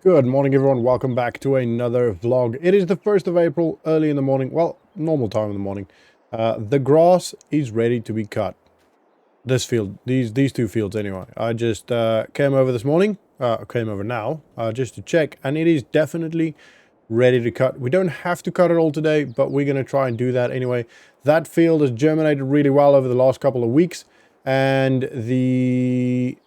Good morning, everyone. Welcome back to another vlog. It is the 1st of April, early in the morning. Well, normal time in the morning. The grass is ready to be cut. This field, these two fields anyway. I just came over this morning, came over now, just to check, and it is definitely ready to cut. We don't have to cut it all today, but we're going to try and do that anyway. That field has germinated really well over the last couple of weeks, and the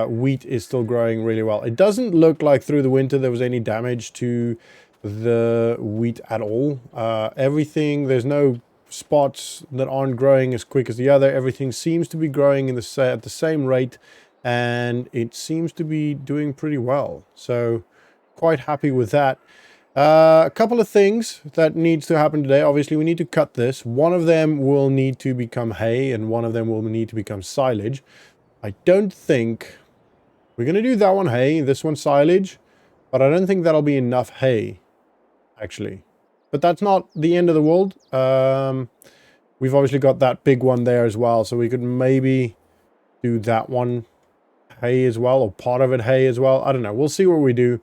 wheat is still growing really well. It doesn't look like through the winter there was any damage to the wheat at all. Everything, there's no spots that aren't growing as quick as the other. Everything seems to be growing in at the same rate, and it seems to be doing pretty well. So quite happy with that. A couple of things that needs to happen today. Obviously, we need to cut this. One of them will need to become hay, and one of them will need to become silage. I don't think we're going to do that one hay, this one silage, but I don't think that'll be enough hay, actually. But that's not the end of the world. We've obviously got that big one there as well, so we could maybe do that one hay as well, or part of it hay as well. I don't know. We'll see what we do.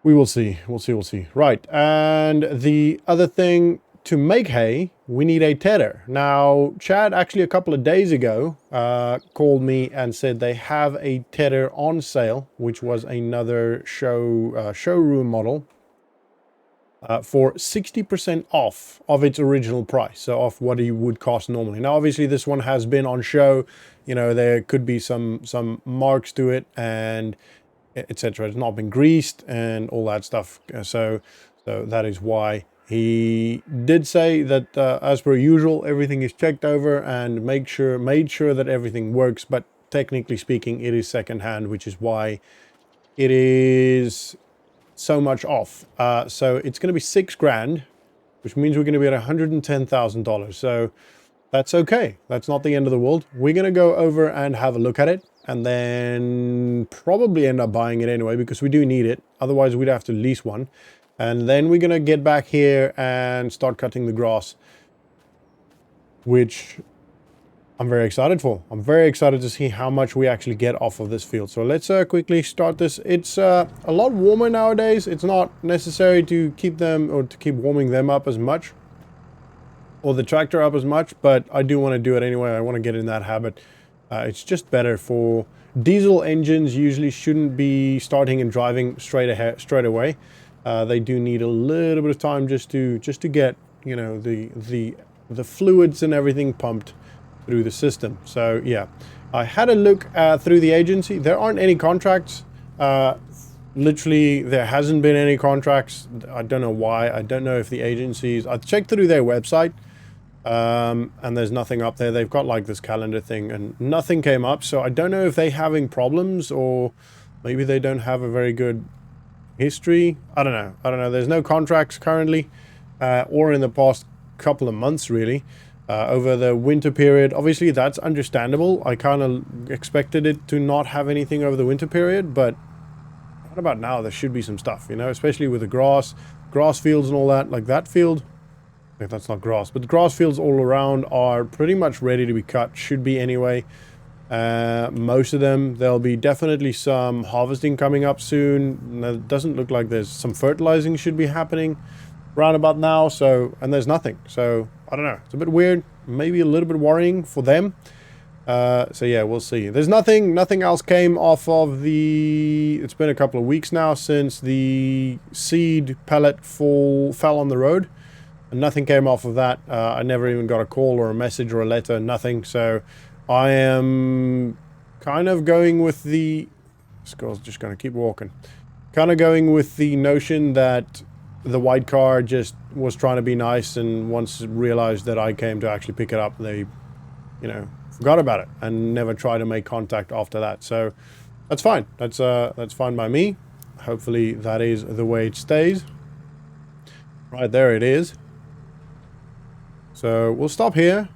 We will see. We'll see. Right. And the other thing, to make hay, we need a tedder. Now, Chad actually a couple of days ago called me and said they have a tedder on sale, which was another showroom model for 60% off of its original price. So off what it would cost normally. Now, obviously, this one has been on show. You know, there could be some marks to it and etc. It's not been greased and all that stuff. So that is why he did say that as per usual, everything is checked over and made sure that everything works. But technically speaking, it is secondhand, which is why it is so much off. So it's going to be $6,000, which means we're going to be at $110,000. So that's okay. That's not the end of the world. We're going to go over and have a look at it, and then probably end up buying it anyway, because we do need it. Otherwise, we'd have to lease one. And then we're going to get back here and start cutting the grass, which I'm very excited for. I'm very excited to see how much we actually get off of this field. So let's quickly start this. It's a lot warmer nowadays. It's not necessary to keep them or to keep warming them up as much, or the tractor up as much, but I do want to do it anyway. I want to get in that habit. It's just better for diesel engines. Usually shouldn't be starting and driving straight away. They do need a little bit of time just to get, you know, the fluids and everything pumped through the system. So yeah, I had a look through the agency. There aren't any contracts. Literally, there hasn't been any contracts. I don't know why. I don't know if the agencies. I checked through their website. And there's nothing up there. They've got like this calendar thing and nothing came up. So I don't know if they're having problems, or maybe they don't have a very good history. I don't know. There's no contracts currently, or in the past couple of months really, over the winter period. Obviously that's understandable. I kind of expected it to not have anything over the winter period, but what about now? There should be some stuff, you know, especially with the grass fields and all that. Like that field, that's not grass, but the grass fields all around are pretty much ready to be cut. Should be anyway. Most of them, there'll be definitely some harvesting coming up soon. It doesn't look like there's some fertilizing should be happening round about now. So, and there's nothing. So I don't know. It's a bit weird. Maybe a little bit worrying for them. So yeah, we'll see. There's nothing else came off of the. It's been a couple of weeks now since the seed pellet fell on the road. Nothing came off of that. I never even got a call or a message or a letter, nothing. So I am kind of going with the... This girl's just going to keep walking. Kind of going with the notion that the white car just was trying to be nice, and once realized that I came to actually pick it up, they, you know, forgot about it and never tried to make contact after that. So that's fine. That's fine by me. Hopefully that is the way it stays. Right, there it is. So we'll stop here,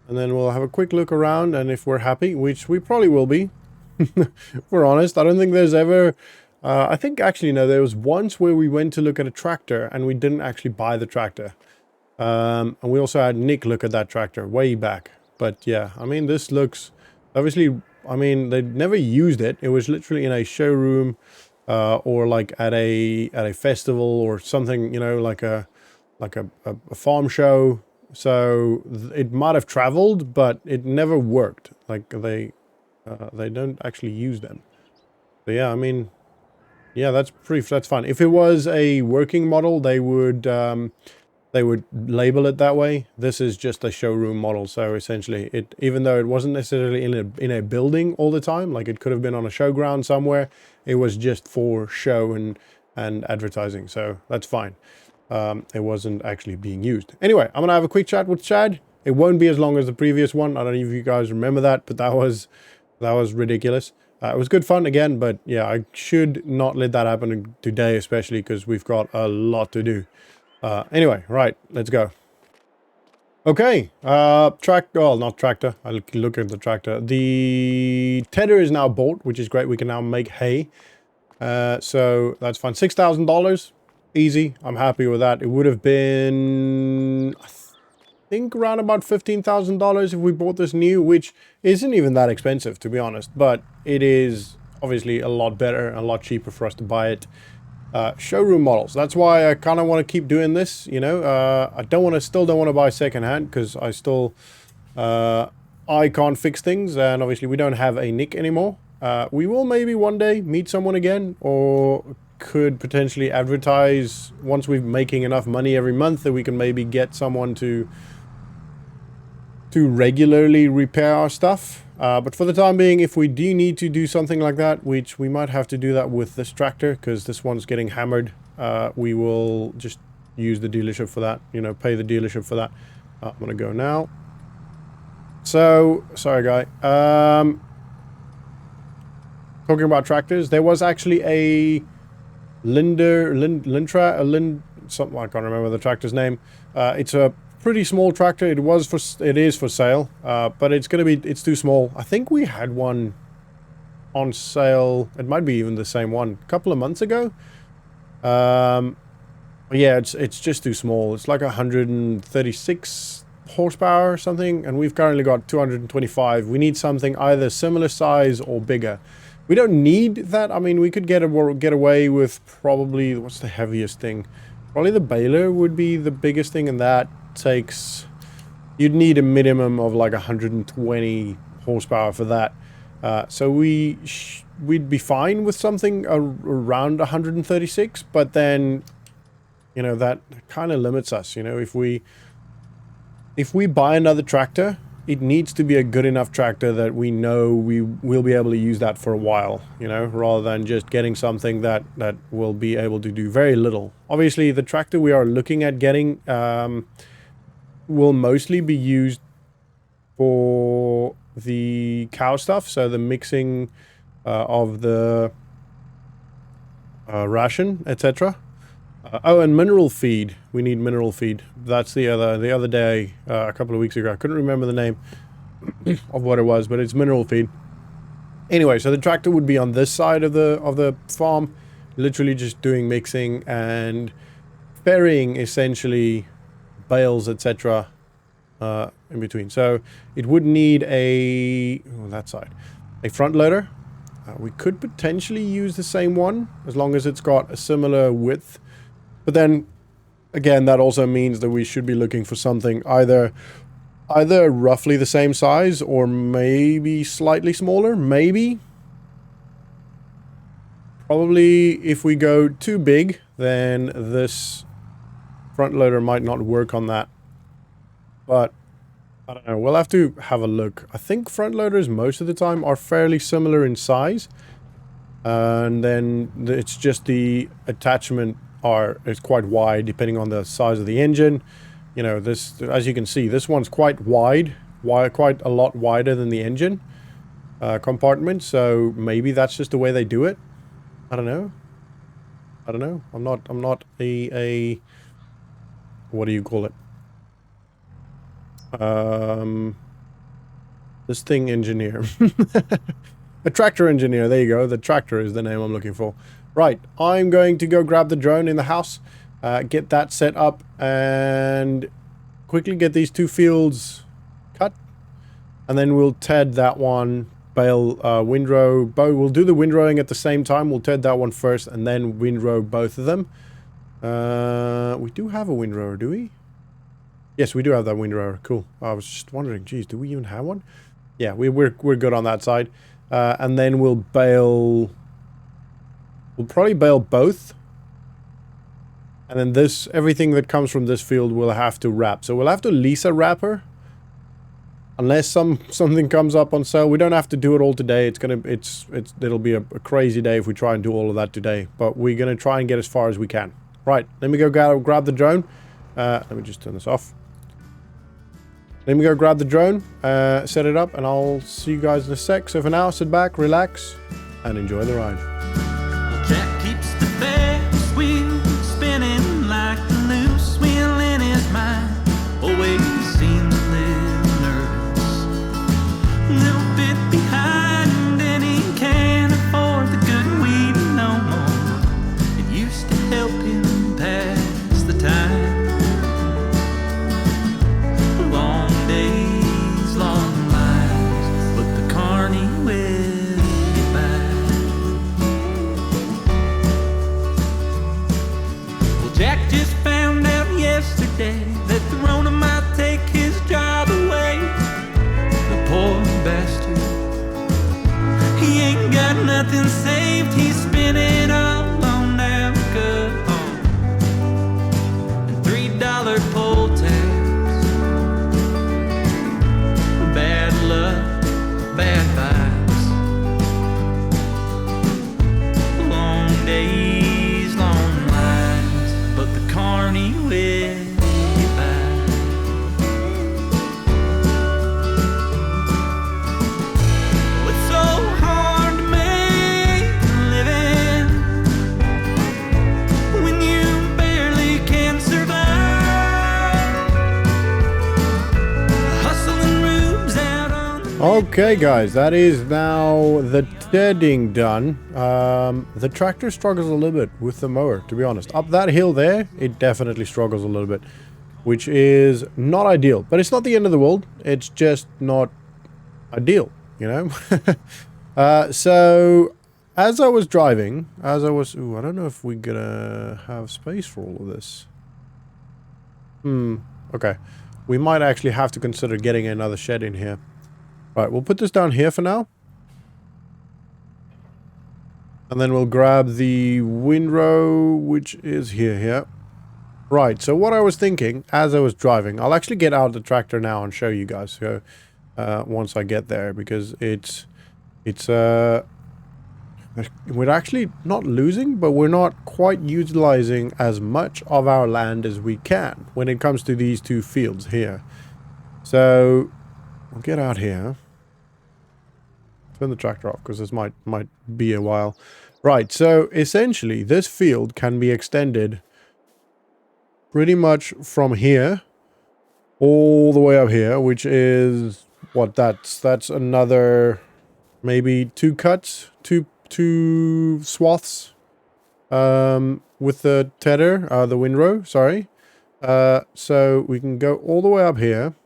and then we'll have a quick look around, and if we're happy, which we probably will be, if we're honest. I don't think there's ever... I think actually, no, there was once where we went to look at a tractor, and we didn't actually buy the tractor. And we also had Nick look at that tractor way back. But yeah, I mean, this looks... Obviously, I mean, they never used it. It was literally in a showroom or like at a festival or something, you know, like a farm show. So it might have traveled, but it never worked. Like they don't actually use them. So yeah, I mean, yeah, that's fine. If it was a working model, they would label it that way. This is just a showroom model, so essentially it, even though it wasn't necessarily in a building all the time, like it could have been on a showground somewhere, it was just for show and advertising, so that's fine. It wasn't actually being used. Anyway, I'm gonna have a quick chat with Chad. It won't be as long as the previous one. I don't know if you guys remember that, but that was ridiculous. It was good fun again, but yeah, I should not let that happen today, especially because we've got a lot to do. Anyway, right, let's go. Okay, not tractor. I'll look at the tractor. The tedder is now bought, which is great. We can now make hay. So that's fine. $6,000, easy. I'm happy with that. It would have been, I think, around about $15,000 if we bought this new, which isn't even that expensive, to be honest. But it is obviously a lot better, a lot cheaper for us to buy it. Showroom models. That's why I kind of want to keep doing this, you know. I still don't want to buy secondhand because I still, I can't fix things, and obviously we don't have a Nick anymore. We will maybe one day meet someone again, or could potentially advertise once we're making enough money every month that we can maybe get someone to regularly repair our stuff. But for the time being, if we do need to do something like that, which we might have to do that with this tractor because this one's getting hammered, we will just use the dealership for that, you know, pay the dealership for that. I'm gonna go now. So, sorry guy. Talking about tractors, there was actually a something, I can't remember the tractor's name. It's a pretty small tractor. It is for sale, but it's too small. I think we had one on sale. It might be even the same one a couple of months ago. Yeah, it's just too small. It's like 136 horsepower or something, and we've currently got 225. We need something either similar size or bigger. We don't need that. I mean, we could get away with probably, what's the heaviest thing? Probably the baler would be the biggest thing, and that takes, you'd need a minimum of like 120 horsepower for that. So we'd be fine with something around 136, but then, you know, that kind of limits us. You know, if we buy another tractor, it needs to be a good enough tractor that we know we will be able to use that for a while, you know, rather than just getting something that will be able to do very little. Obviously, the tractor we are looking at getting will mostly be used for the cow stuff, so the mixing of the ration, etc. Oh, and mineral feed. We need mineral feed. That's the other day, a couple of weeks ago. I couldn't remember the name of what it was, but it's mineral feed. Anyway, so the tractor would be on this side of the farm, literally just doing mixing and ferrying, essentially, bales, etc. In between. So it would need a front loader. We could potentially use the same one as long as it's got a similar width. But then, again, that also means that we should be looking for something either roughly the same size or maybe slightly smaller. Maybe. Probably if we go too big, then this front loader might not work on that. But I don't know. We'll have to have a look. I think front loaders most of the time are fairly similar in size. And then it's just the attachment is quite wide depending on the size of the engine. You know, this, as you can see, this one's quite wide, quite a lot wider than the engine compartment. So maybe that's just the way they do it. I don't know. I'm not a what do you call it? This thing engineer. A tractor engineer. There you go. The tractor is the name I'm looking for. Right, I'm going to go grab the drone in the house, get that set up, and quickly get these two fields cut, and then we'll TED that one bale windrow both. We'll do the windrowing at the same time. We'll turn that one first and then windrow both of them. We do have a windrower, do we? Yes, we do have that windrower. Cool. I was just wondering, geez, do we even have one? Yeah, we're good on that side. And then we'll bale... We'll probably bale both. And then this, everything that comes from this field we'll have to wrap. So we'll have to lease a wrapper. Unless something comes up on sale. We don't have to do it all today. It'll be a crazy day if we try and do all of that today. But we're gonna try and get as far as we can. Right, let me go grab the drone. Let me just turn this off. Let me go grab the drone, set it up, and I'll see you guys in a sec. So for now, sit back, relax, and enjoy the ride. Jack keeps the Ferris wheel spinning like the loose wheel in his mind. Always seems a little nervous, a little bit behind, and he can't afford the good weed no more. It used to help him pass the time. Long days, long lives, but the carny will get by. Well, Jack just found out yesterday that the Rona might take his job away. The poor bastard, he ain't got nothing saved. He's spending all on alcohol and $3 pull tabs. Bad luck, bad vibes. Long days, long lives, but the carny will get by. Oh, it's so hard to make a living when you barely can survive. Hustling rubes out on the Okay, guys, that is now the tedding done. The tractor struggles a little bit with the mower, to be honest. Up that hill there, it definitely struggles a little bit, which is not ideal. But it's not the end of the world. It's just not ideal, you know? So, as I was driving, ooh, I don't know if we're gonna have space for all of this. Okay. We might actually have to consider getting another shed in here. Right, we'll put this down here for now. And then we'll grab the windrow, which is here. Right, so what I was thinking as I was driving, I'll actually get out the tractor now and show you guys. So, once I get there, because we're actually not losing, but we're not quite utilizing as much of our land as we can when it comes to these two fields here. So, we'll get out here. Turn the tractor off because this might be a while. Right, so essentially this field can be extended pretty much from here all the way up here, which is what that's another maybe two cuts, two swaths with the tether, the windrow, sorry. So we can go all the way up here.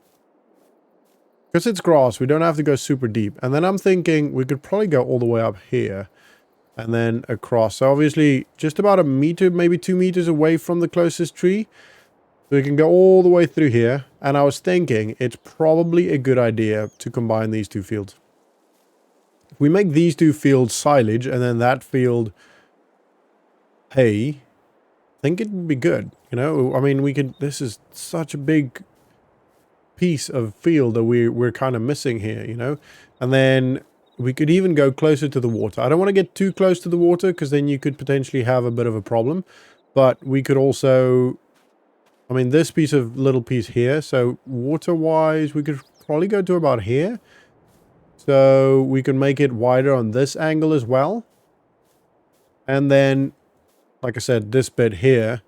Because it's grass, we don't have to go super deep. And then I'm thinking we could probably go all the way up here. And then across. So obviously, just about a meter, maybe 2 meters away from the closest tree. So we can go all the way through here. And I was thinking it's probably a good idea to combine these two fields. If we make these two fields silage and then that field hay, I think it would be good. You know, I mean, we could, this is such a big piece of field that we're kind of missing here, you know. And then we could even go closer to the water. I don't want to get too close to the water because then you could potentially have a bit of a problem. But we could also, I mean, this little piece here. So water wise, we could probably go to about here. So we can make it wider on this angle as well. And then, like I said, this bit here,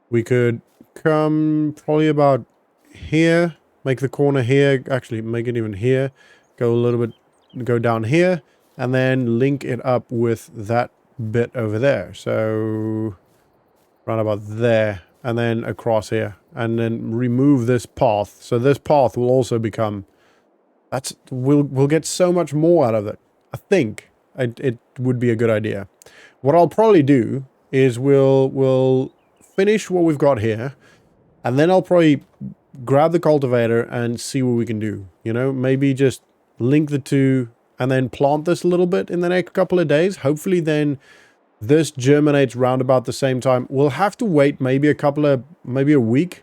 we could come probably about here. Make the corner here, actually make it even here, go a little bit, go down here, and then link it up with that bit over there. So, right about there, and then across here, and then remove this path. So this path will also become we'll get so much more out of it. I think it would be a good idea. What I'll probably do is we'll finish what we've got here, and then I'll probably grab the cultivator and see what we can do. You know, maybe just link the two and then plant this a little bit in the next couple of days. Hopefully then this germinates round about the same time. We'll have to wait maybe a week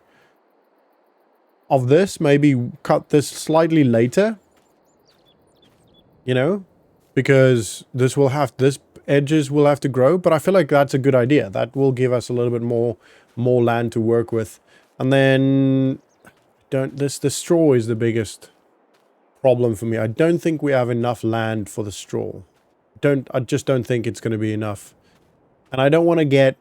of this, maybe cut this slightly later, you know, because this edges will have to grow, but I feel like that's a good idea. That will give us a little bit more land to work with. And then the straw is the biggest problem for me. I don't think we have enough land for the straw. I just don't think it's going to be enough. And I don't want to get,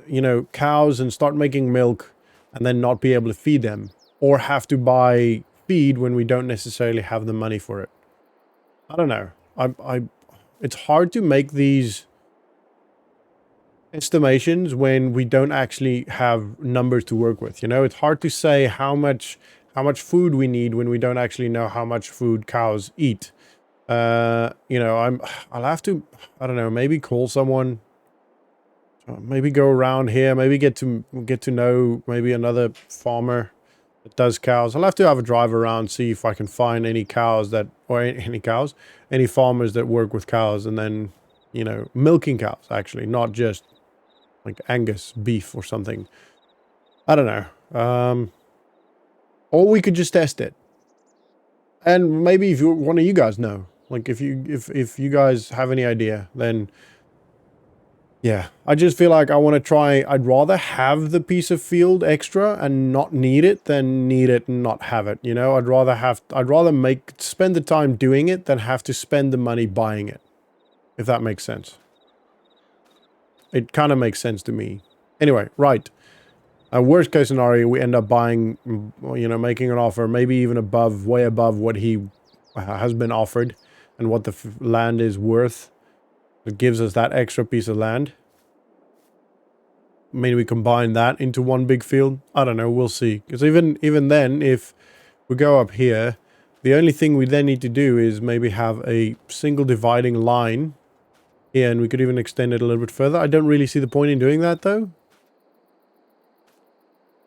you know, cows and start making milk and then not be able to feed them, or have to buy feed when we don't necessarily have the money for it. I don't know. It's hard to make these estimations when we don't actually have numbers to work with. You know, it's hard to say how much food we need when we don't actually know how much food cows eat. You know, I'll have to, I don't know, maybe call someone, maybe go around here, maybe get to know maybe another farmer that does cows. I'll have to have a drive around, see if I can find any cows any farmers that work with cows, and then, you know, milking cows, actually, not just like Angus beef or something. I don't know. Or we could just test it. And maybe if one of you guys know, like if you guys have any idea, then yeah, I just feel like I want to try. I'd rather have the piece of field extra and not need it than need it and not have it. You know, I'd rather spend the time doing it than have to spend the money buying it. If that makes sense. It kind of makes sense to me. Anyway, right. Worst case scenario, we end up buying, you know, making an offer, maybe even way above what he has been offered and what the land is worth. It gives us that extra piece of land. Maybe we combine that into one big field. I don't know. We'll see. Because even then, if we go up here, the only thing we then need to do is maybe have a single dividing line here, and we could even extend it a little bit further. I don't really see the point in doing that, though.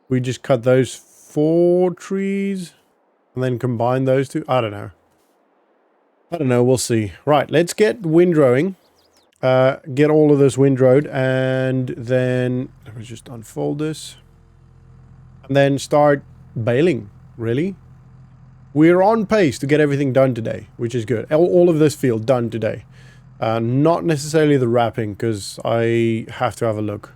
We just cut those 4 trees and then combine those two. I don't know. We'll see. Right. Let's get windrowing. Get all of this windrowed, and then let me just unfold this and then start baling. Really, we're on pace to get everything done today, which is good. All of this field done today. Not necessarily the wrapping, because I have to have a look.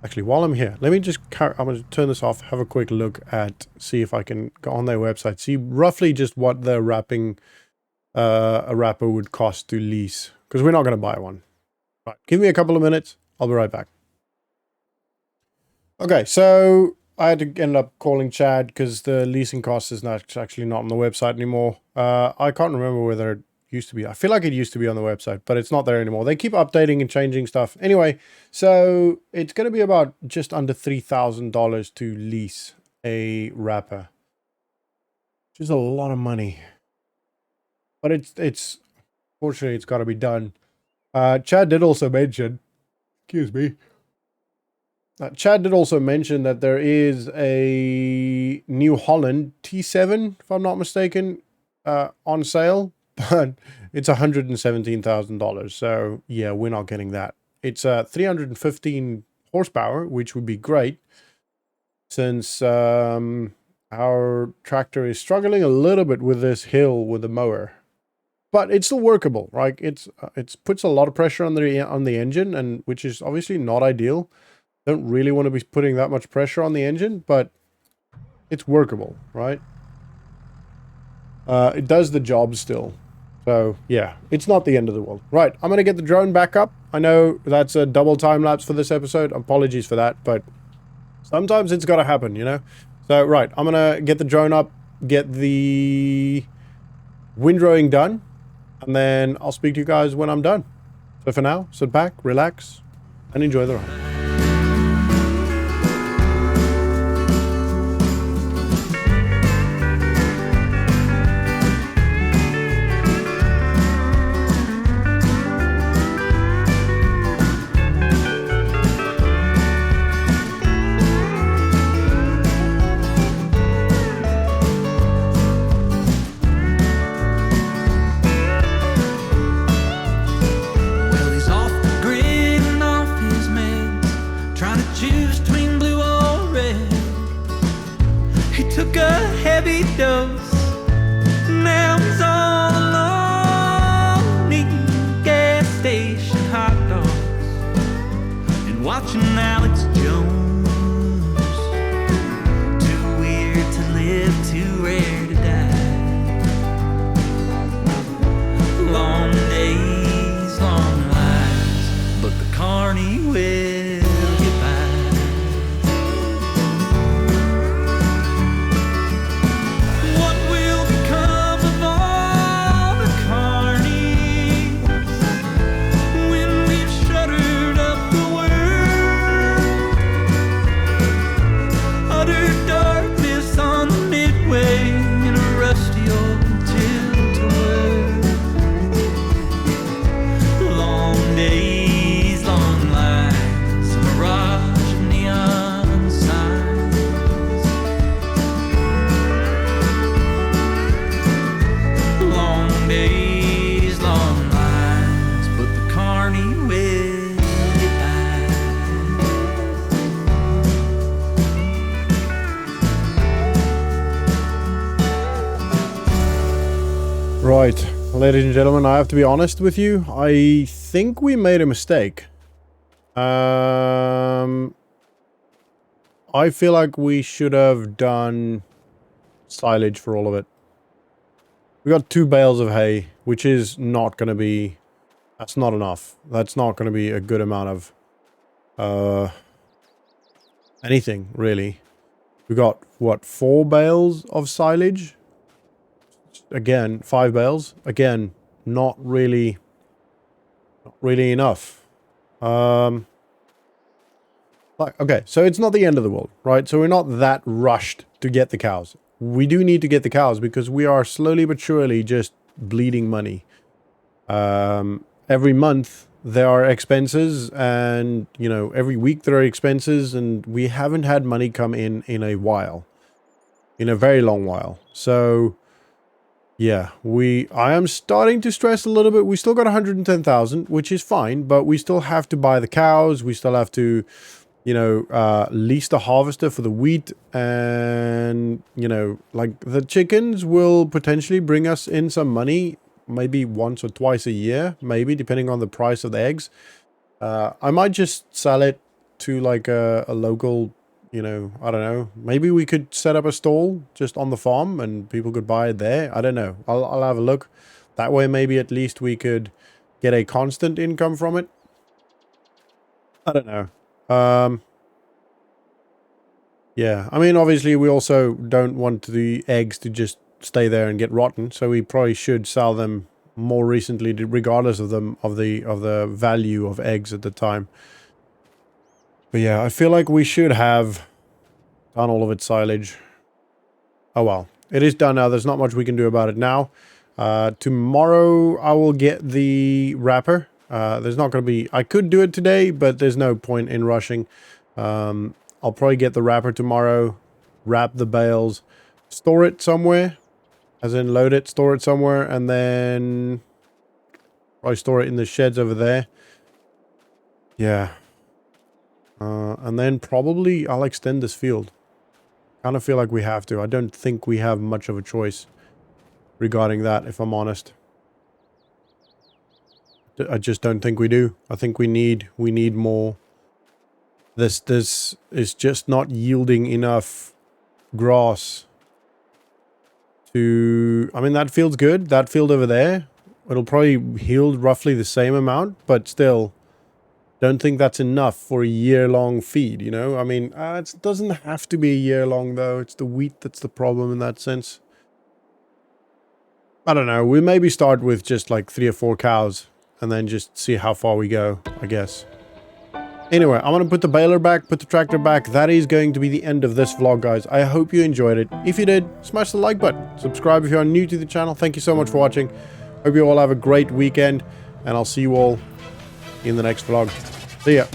Actually, while I'm here, let me just I'm going to turn this off, have a quick look at, see if I can go on their website, see roughly just what the wrapping a wrapper would cost to lease, because we're not going to buy one. Right, give me a couple of minutes. I'll be right back. Okay, so I had to end up calling Chad because the leasing cost is actually not on the website anymore. I can't remember whether it used to be. I feel like it used to be on the website, but it's not there anymore. They keep updating and changing stuff. Anyway, so it's going to be about just under $3,000 to lease a wrapper, which is a lot of money. But fortunately, it's got to be done. Chad did also mention, Chad did also mention that there is a New Holland T7, if I'm not mistaken, on sale, but it's $117,000. So yeah, we're not getting that. It's 315 horsepower, which would be great, since our tractor is struggling a little bit with this hill with the mower. But it's still workable, right? It puts a lot of pressure on the engine, and which is obviously not ideal. Don't really want to be putting that much pressure on the engine, but it's workable, right? It does the job still. So yeah, it's not the end of the world. Right, I'm gonna get the drone back up. I know that's a double time lapse for this episode. Apologies for that, but sometimes it's gotta happen, you know? So right, I'm gonna get the drone up, get the windrowing done, and then I'll speak to you guys when I'm done. So for now, sit back, relax, and enjoy the ride. Carney will get by. What will become of all the carnies when we've shuttered up the world? Utter darkness on the midway in a rusty old tilt-a-whirl. Long days, long lines, a mirage of neon signs. Long days, long lines, but the carny will get by. Right, ladies and gentlemen, I have to be honest with you. I think we made a mistake. I feel like we should have done silage for all of it. We got 2 bales of hay, which is not going to be... That's not enough. That's not going to be a good amount of... anything, really. We got, what, 4 bales of silage? Again, 5 bales. Again, not really enough. Okay, so it's not the end of the world, right? So we're not that rushed to get the cows. We do need to get the cows because we are slowly but surely just bleeding money. Every month there are expenses, and you know, every week there are expenses, and we haven't had money come in a while, in a very long while. So yeah, I am starting to stress a little bit. We still got 110,000, which is fine, but we still have to buy the cows. We still have to, you know, lease the harvester for the wheat, and, you know, like the chickens will potentially bring us in some money, maybe once or twice a year, maybe, depending on the price of the eggs. I might just sell it to like a local, you know, I don't know. Maybe we could set up a stall just on the farm and people could buy it there. I don't know. I'll have a look. That way, maybe at least we could get a constant income from it. I don't know. Yeah, I mean, obviously we also don't want the eggs to just stay there and get rotten, so we probably should sell them more recently, regardless of the value of eggs at the time. But yeah, I feel like we should have done all of its silage. Oh well, it is done now. There's not much we can do about it now. Tomorrow I will get the wrapper. There's not going to be... I could do it today, but there's no point in rushing. I'll probably get the wrapper tomorrow, wrap the bales, store it somewhere, as in load it, store it somewhere, and then probably store it in the sheds over there. Yeah. And then probably I'll extend this field. Kind of feel like we have to. I don't think we have much of a choice regarding that, if I'm honest. I just don't think we do. I think we need more. This is just not yielding enough grass to... I mean, that field's good. That field over there, it'll probably yield roughly the same amount, but still... Don't think that's enough for a year-long feed, you know? I mean, it doesn't have to be a year-long, though. It's the wheat that's the problem in that sense. I don't know. We maybe start with just like 3 or 4 cows and then just see how far we go, I guess. Anyway, I'm going to put the baler back, put the tractor back. That is going to be the end of this vlog, guys. I hope you enjoyed it. If you did, smash the like button. Subscribe if you are new to the channel. Thank you so much for watching. Hope you all have a great weekend, and I'll see you all in the next vlog. See ya.